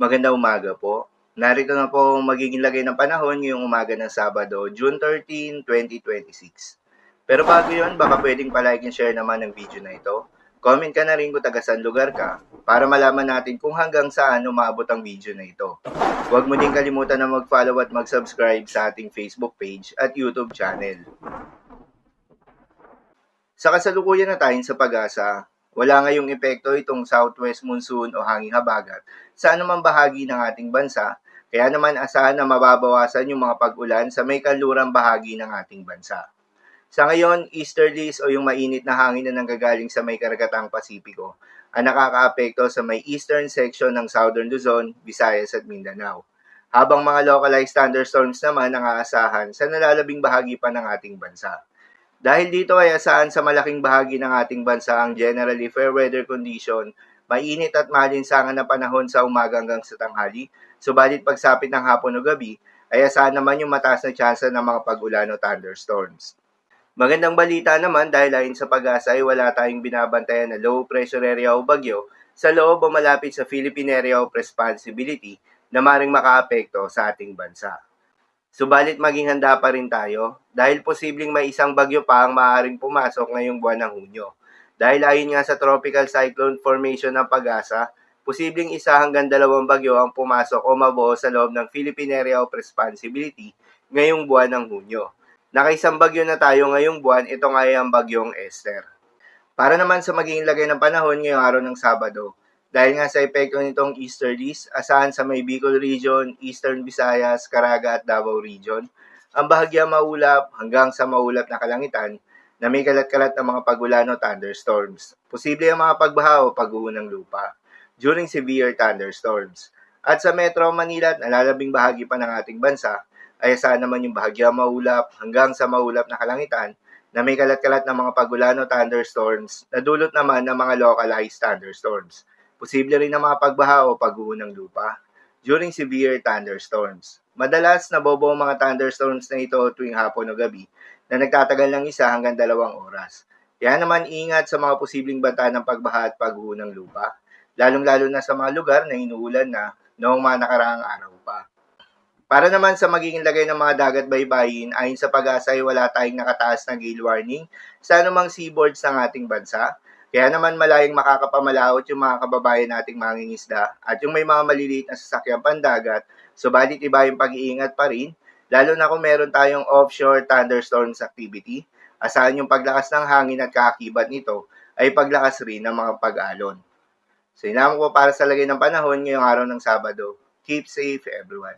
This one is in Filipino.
Magandang umaga po. Narito na po ang magiging lagay ng panahon ngayong umaga ng Sabado, June 13, 2026. Pero bago yon, baka pwedeng palike and share naman ng video na ito. Comment ka na rin kung taga saan lugar ka para malaman natin kung hanggang saan umabot ang video na ito. Huwag mo din kalimutan na mag-follow at mag-subscribe sa ating Facebook page at YouTube channel. Sa kasalukuyan na tayo sa pag-asa, wala ngayong epekto itong southwest monsoon o hanging habagat sa anumang bahagi ng ating bansa, kaya naman asahan na mababawasan yung mga pag-ulan sa may kanlurang bahagi ng ating bansa. Sa ngayon, easterlies o yung mainit na hangin na nanggagaling sa may karagatang Pasipiko ang nakakaapekto sa may eastern section ng Southern Luzon, Visayas at Mindanao. Habang mga localized thunderstorms naman ang aasahan sa nalalabing bahagi pa ng ating bansa. Dahil dito ay asahan sa malaking bahagi ng ating bansa ang generally fair weather condition, mainit at maalinsangan na panahon sa umaga hanggang sa tanghali, subalit pagsapit ng hapon o gabi, ay asahan naman yung mataas na tsansa ng mga pag-ulan o thunderstorms. Magandang balita naman dahil ayon sa pag-asa ay wala tayong binabantayan na low pressure area o bagyo sa loob o malapit sa Philippine Area of Responsibility na maring makaapekto sa ating bansa. Subalit maging handa pa rin tayo dahil posibleng may isang bagyo pa ang maaaring pumasok ngayong buwan ng Hunyo. Dahil ayon nga sa Tropical Cyclone Formation ng Pag-asa, posibleng 1 hanggang 2 bagyo ang pumasok o mabuo sa loob ng Philippine Area of Responsibility ngayong buwan ng Hunyo. Nakaisang bagyo na tayo ngayong buwan, ito nga ay ang bagyong Esther. Para naman sa magiging lagay ng panahon ngayong araw ng Sabado, dahil nga sa epekto nitong easterlies, asahan sa may Bicol Region, Eastern Visayas, Caraga at Davao Region, ang bahagya maulap hanggang sa maulap na kalangitan na may kalat-kalat na mga pag-ulan o thunderstorms. Posible ang mga pagbaha o pag-uho ng lupa during severe thunderstorms. At sa Metro Manila at nalalabing bahagi pa ng ating bansa, ay asahan naman yung bahagya maulap hanggang sa maulap na kalangitan na may kalat-kalat na mga pag-ulan o thunderstorms na dulot naman ng mga localized thunderstorms. Posible rin ang mga pagbaha o pag-uho ng lupa during severe thunderstorms. Madalas nabobo ang mga thunderstorms na ito tuwing hapon o gabi na nagtatagal ng 1 hanggang 2 oras. Kaya naman ingat sa mga posibleng banta ng pagbaha at pag-uho ng lupa, lalong-lalo na sa mga lugar na inuulan na noong mga nakaraang araw pa. Para naman sa magiging lagay ng mga dagat baybayin, ayon sa pag-asa ay wala tayong nakataas na gale warning sa anumang seaboards ng ating bansa. Kaya naman malayang makakapamalaot yung mga kababayan nating mangingisda at yung may mga maliliit na sasakyang pandagat, subalit iba yung pag-iingat pa rin, lalo na kung meron tayong offshore thunderstorms activity, asahan yung paglakas ng hangin at kaakibat nito ay paglakas rin ng mga pag-alon. So yun ko para sa lagay ng panahon ngayong araw ng Sabado. Keep safe everyone.